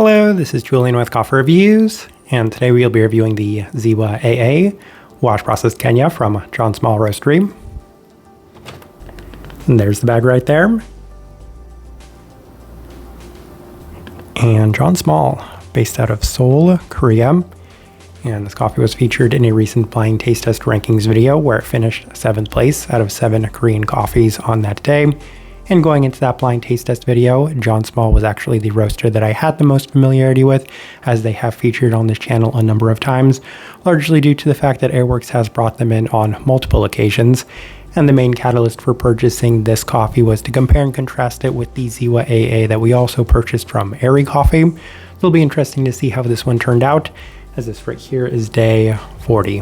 Hello, this is Julian with Coffee Reviews, and today we'll be reviewing the Ziwa AA Wash Process Kenya from John Small Roastery. And there's the bag right there. And John Small, based out of Seoul, Korea. And this coffee was featured in a recent blind taste test rankings video where it finished 7th place out of 7 Korean coffees on that day. And going into that blind taste test video, John Small was actually the roaster that I had the most familiarity with, as they have featured on this channel a number of times, largely due to the fact that Airworks has brought them in on multiple occasions. And the main catalyst for purchasing this coffee was to compare and contrast it with the Ziwa AA that we also purchased from Airy Coffee. It'll be interesting to see how this one turned out, as this right here is day 40.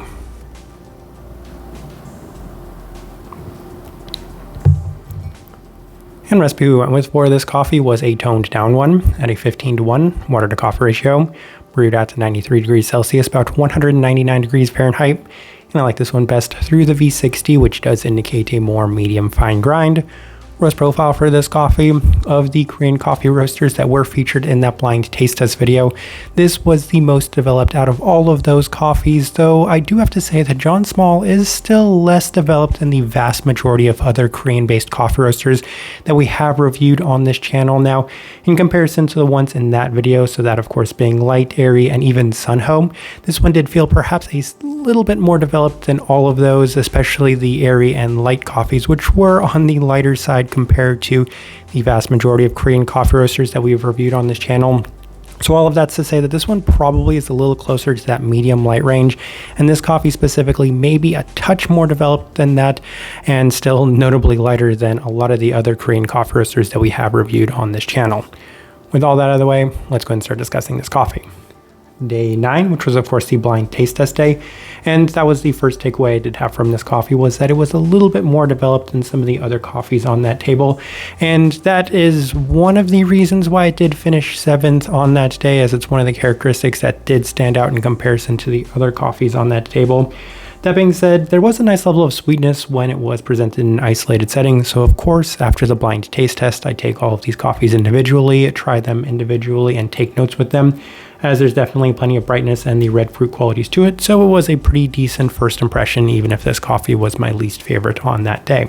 And recipe we went with for this coffee was a toned down one at a 15:1 water to coffee ratio, brewed at 93 degrees Celsius, about 199 degrees Fahrenheit. And I like this one best through the V60, which does indicate a more medium fine grind. Roast profile for this coffee, of the Korean coffee roasters that were featured in that blind taste test video, this was the most developed out of all of those coffees, though I do have to say that John Small is still less developed than the vast majority of other Korean-based coffee roasters that we have reviewed on this channel. Now, in comparison to the ones in that video, so that of course being Light, Airy, and even Sunho, this one did feel perhaps a little bit more developed than all of those, especially the Airy and Light coffees, which were on the lighter side compared to the vast majority of Korean coffee roasters that we've reviewed on this channel. So all of that's to say that this one probably is a little closer to that medium light range, and this coffee specifically may be a touch more developed than that, and still notably lighter than a lot of the other Korean coffee roasters that we have reviewed on this channel. With all that out of the way, let's go and start discussing this coffee. Day 9, which was of course the blind taste test day, and that was the first takeaway I did have from this coffee, was that it was a little bit more developed than some of the other coffees on that table, and that is one of the reasons why it did finish 7th on that day, as it's one of the characteristics that did stand out in comparison to the other coffees on that table. That being said, there was a nice level of sweetness when it was presented in isolated settings, so of course after the blind taste test I take all of these coffees individually, try them individually, and take notes with them, as there's definitely plenty of brightness and the red fruit qualities to it, so it was a pretty decent first impression, even if this coffee was my least favorite on that day.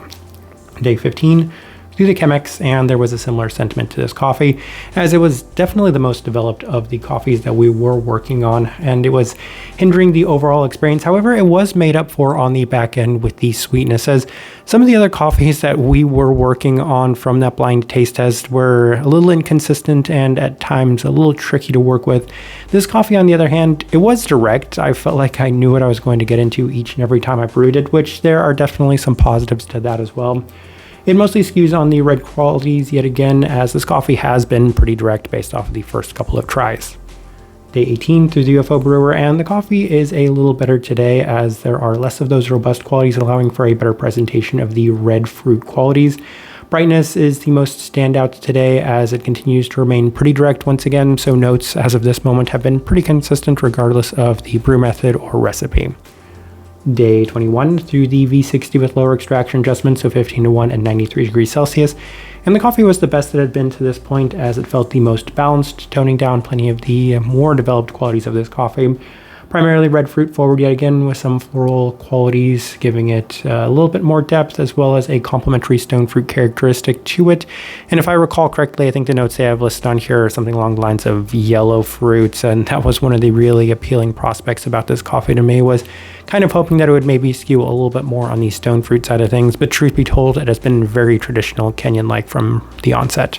Day 15, through the Chemex, and there was a similar sentiment to this coffee, as it was definitely the most developed of the coffees that we were working on, and it was hindering the overall experience. However, it was made up for on the back end with the sweetness, as some of the other coffees that we were working on from that blind taste test were a little inconsistent and at times a little tricky to work with. This coffee, on the other hand, it was direct. I felt like I knew what I was going to get into each and every time I brewed it, which there are definitely some positives to that as well. It mostly skews on the red qualities yet again, as this coffee has been pretty direct based off of the first couple of tries. Day 18 through the UFO brewer, and the coffee is a little better today, as there are less of those robust qualities, allowing for a better presentation of the red fruit qualities. Brightness is the most standout today, as it continues to remain pretty direct once again, so notes as of this moment have been pretty consistent regardless of the brew method or recipe. Day 21 through the V60 with lower extraction adjustments, so 15:1 and 93 degrees Celsius, and the coffee was the best that had been to this point, as it felt the most balanced, toning down plenty of the more developed qualities of this coffee. Primarily red fruit forward yet again, with some floral qualities, giving it a little bit more depth, as well as a complementary stone fruit characteristic to it. And if I recall correctly, I think the notes they have listed on here are something along the lines of yellow fruits, and that was one of the really appealing prospects about this coffee to me, was kind of hoping that it would maybe skew a little bit more on the stone fruit side of things, but truth be told, it has been very traditional Kenyan-like from the onset.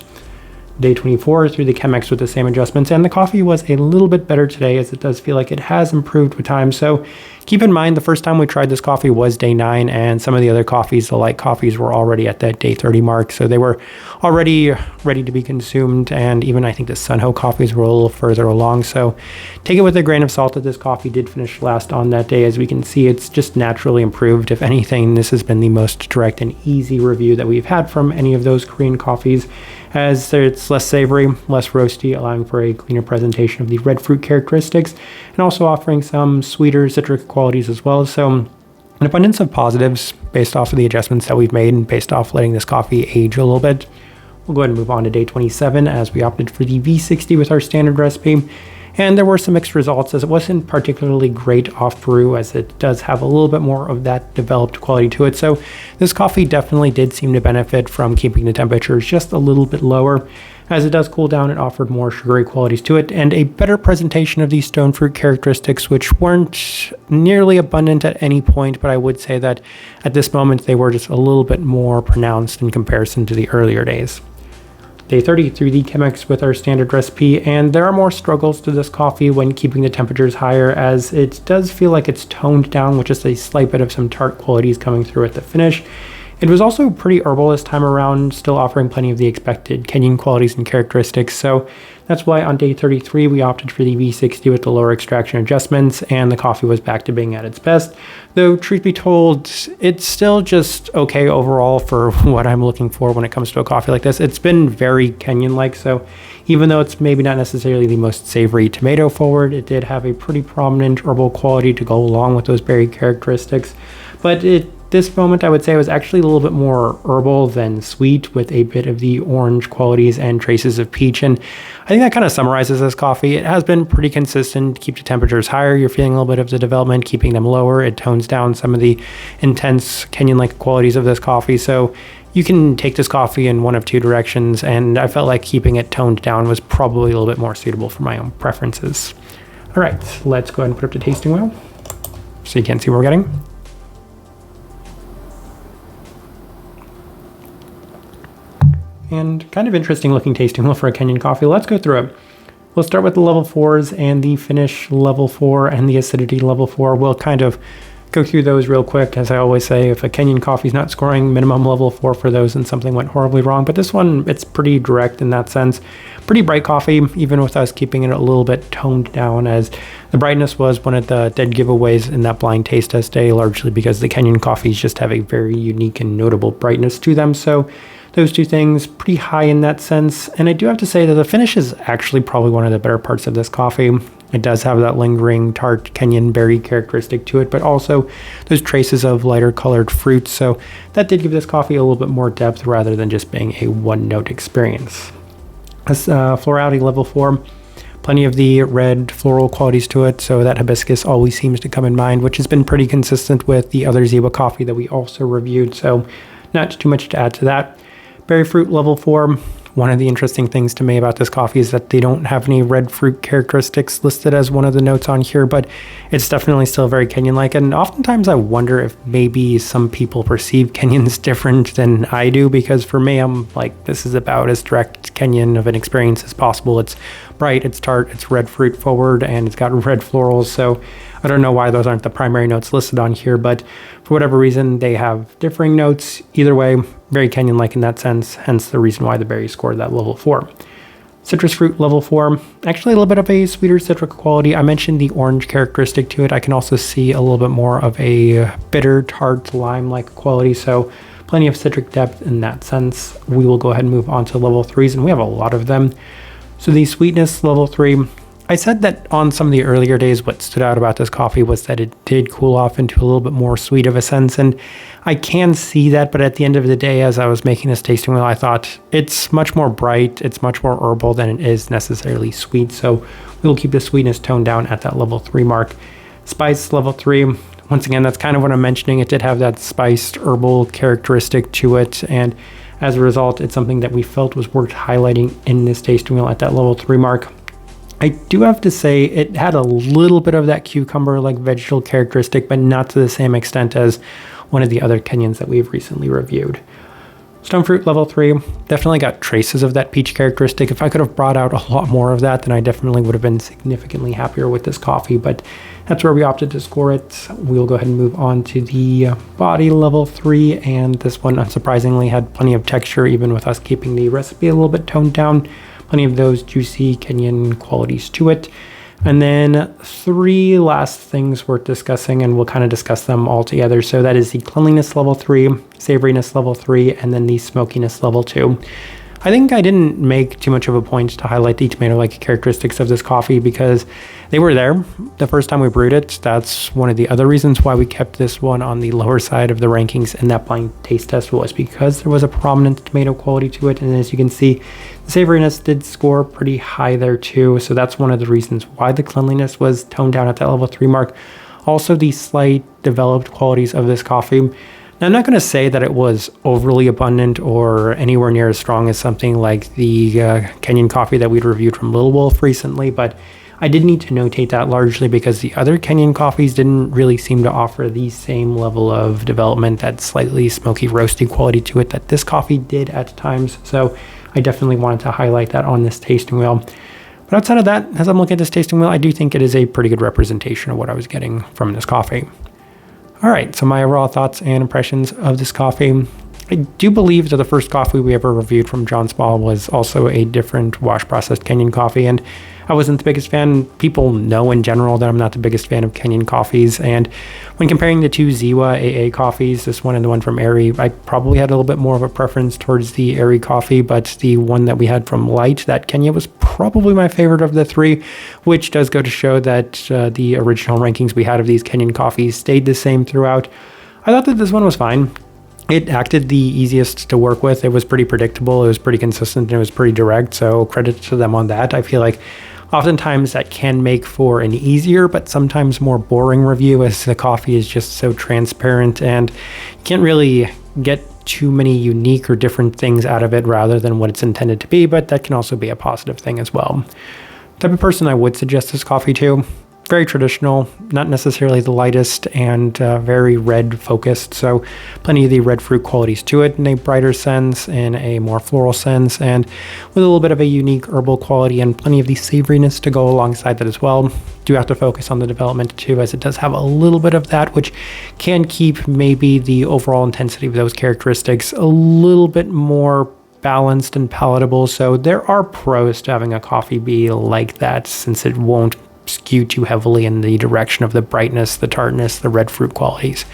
Day 24 through the Chemex with the same adjustments, and the coffee was a little bit better today, as it does feel like it has improved with time. So keep in mind, the first time we tried this coffee was day 9, and some of the other coffees, the light coffees, were already at that day 30 mark, so they were already ready to be consumed, and even I think the Sunho coffees were a little further along. So take it with a grain of salt that this coffee did finish last on that day. As we can see, it's just naturally improved. If anything, this has been the most direct and easy review that we've had from any of those Korean coffees, as it's less savory, less roasty, allowing for a cleaner presentation of the red fruit characteristics, and also offering some sweeter citric qualities as well. So an abundance of positives based off of the adjustments that we've made and based off letting this coffee age a little bit. We'll go ahead and move on to day 27 as we opted for the V60 with our standard recipe. And there were some mixed results as it wasn't particularly great off brew, as it does have a little bit more of that developed quality to it. So this coffee definitely did seem to benefit from keeping the temperatures just a little bit lower. As it does cool down, it offered more sugary qualities to it and a better presentation of these stone fruit characteristics, which weren't nearly abundant at any point, but I would say that at this moment they were just a little bit more pronounced in comparison to the earlier days. Day 30 through the Chemex with our standard recipe, and there are more struggles to this coffee when keeping the temperatures higher, as it does feel like it's toned down with just a slight bit of some tart qualities coming through at the finish. It was also pretty herbal this time around, still offering plenty of the expected Kenyan qualities and characteristics, so that's why on day 33 we opted for the V60 with the lower extraction adjustments, and the coffee was back to being at its best. Though, truth be told, it's still just okay overall for what I'm looking for when it comes to a coffee like this. It's been very Kenyan-like, so even though it's maybe not necessarily the most savory tomato forward, it did have a pretty prominent herbal quality to go along with those berry characteristics. But this moment, I would say, was actually a little bit more herbal than sweet, with a bit of the orange qualities and traces of peach. And I think that kind of summarizes this coffee. It has been pretty consistent. Keep the temperatures higher, you're feeling a little bit of the development. Keeping them lower, it tones down some of the intense Kenyan-like qualities of this coffee. So you can take this coffee in one of two directions, and I felt like keeping it toned down was probably a little bit more suitable for my own preferences. All right, let's go ahead and put up the tasting wheel so you can see what we're getting. And kind of interesting looking tasting wheel for a Kenyan coffee. Let's go through it. We'll start with the level 4s and the finish level 4 and the acidity level 4. We'll kind of go through those real quick. As I always say, if a Kenyan coffee is not scoring minimum level 4 for those, then something went horribly wrong. But this one, it's pretty direct in that sense. Pretty bright coffee, even with us keeping it a little bit toned down, as the brightness was one of the dead giveaways in that blind taste test day, largely because the Kenyan coffees just have a very unique and notable brightness to them. So those two things, pretty high in that sense. And I do have to say that the finish is actually probably one of the better parts of this coffee. It does have that lingering tart Kenyan berry characteristic to it, but also those traces of lighter colored fruits. So that did give this coffee a little bit more depth rather than just being a one-note experience. As florality level 4, plenty of the red floral qualities to it, so that hibiscus always seems to come in mind, which has been pretty consistent with the other Ziwa coffee that we also reviewed, so not too much to add to that. Berry fruit level 4. One of the interesting things to me about this coffee is that they don't have any red fruit characteristics listed as one of the notes on here, but it's definitely still very Kenyan-like. And oftentimes I wonder if maybe some people perceive Kenyans different than I do, because for me, I'm like, this is about as direct Kenyan of an experience as possible. It's bright, it's tart, it's red fruit forward, and it's got red florals. So I don't know why those aren't the primary notes listed on here, but for whatever reason, they have differing notes. Either way, very Kenyan-like in that sense, hence the reason why the berry scored that level 4. Citrus fruit level 4, actually a little bit of a sweeter citric quality. I mentioned the orange characteristic to it. I can also see a little bit more of a bitter, tart, lime-like quality, so plenty of citric depth in that sense. We will go ahead and move on to level 3s, and we have a lot of them. So the sweetness level 3, I said that on some of the earlier days, what stood out about this coffee was that it did cool off into a little bit more sweet of a sense, and I can see that, but at the end of the day, as I was making this tasting wheel, I thought it's much more bright, it's much more herbal than it is necessarily sweet, so we'll keep the sweetness toned down at that level 3 mark. Spice level 3, once again, that's kind of what I'm mentioning. It did have that spiced herbal characteristic to it, and as a result, it's something that we felt was worth highlighting in this tasting wheel at that level 3 mark. I do have to say it had a little bit of that cucumber-like vegetal characteristic, but not to the same extent as one of the other Kenyans that we've recently reviewed. Stone fruit level 3, definitely got traces of that peach characteristic. If I could have brought out a lot more of that, then I definitely would have been significantly happier with this coffee, but that's where we opted to score it. We'll go ahead and move on to the body level 3, and this one unsurprisingly had plenty of texture, even with us keeping the recipe a little bit toned down. Plenty of those juicy Kenyan qualities to it. And then 3 last things worth discussing, and we'll kind of discuss them all together. So that is the cleanliness level 3, savoriness level 3, and then the smokiness level 2. I think I didn't make too much of a point to highlight the tomato-like characteristics of this coffee because they were there the first time we brewed it. That's one of the other reasons why we kept this one on the lower side of the rankings in that blind taste test, was because there was a prominent tomato quality to it. And as you can see, the savoriness did score pretty high there too. So that's one of the reasons why the cleanliness was toned down at that level 3 mark. Also, the slight developed qualities of this coffee. Now, I'm not going to say that it was overly abundant or anywhere near as strong as something like the Kenyan coffee that we'd reviewed from Little Wolf recently, but I did need to notate that largely because the other Kenyan coffees didn't really seem to offer the same level of development, that slightly smoky, roasty quality to it that this coffee did at times. So I definitely wanted to highlight that on this tasting wheel. But outside of that, as I'm looking at this tasting wheel, I do think it is a pretty good representation of what I was getting from this coffee. All right, so my overall thoughts and impressions of this coffee. I do believe that the first coffee we ever reviewed from John Small was also a different wash-processed Kenyan coffee, and I wasn't the biggest fan. People know in general that I'm not the biggest fan of Kenyan coffees, and when comparing the two Ziwa AA coffees, this one and the one from Airy, I probably had a little bit more of a preference towards the Airy coffee, but the one that we had from Light, that Kenya, was probably my favorite of the three, which does go to show that the original rankings we had of these Kenyan coffees stayed the same throughout. I thought that this one was fine. It acted the easiest to work with. It was pretty predictable, it was pretty consistent, and it was pretty direct, so credit to them on that. I feel like oftentimes that can make for an easier but sometimes more boring review, as the coffee is just so transparent and you can't really get too many unique or different things out of it rather than what it's intended to be, but that can also be a positive thing as well. The type of person I would suggest this coffee to: very traditional, not necessarily the lightest, and very red focused. So plenty of the red fruit qualities to it in a brighter sense, in a more floral sense, and with a little bit of a unique herbal quality and plenty of the savoriness to go alongside that as well. Do have to focus on the development too, as it does have a little bit of that, which can keep maybe the overall intensity of those characteristics a little bit more balanced and palatable. So there are pros to having a coffee be like that, since it won't skew too heavily in the direction of the brightness, the tartness, the red fruit qualities.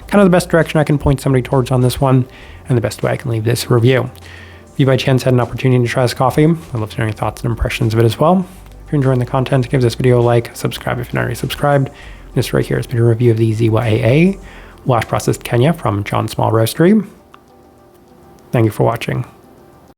Kind of the best direction I can point somebody towards on this one, and the best way I can leave this review. If you by chance had an opportunity to try this coffee, I'd love to know your thoughts and impressions of it as well. If you're enjoying the content, give this video a like, subscribe if you're not already subscribed. This right here has been a review of the Ziwa AA Wash Processed Kenya from John Small Roastery. Thank you for watching.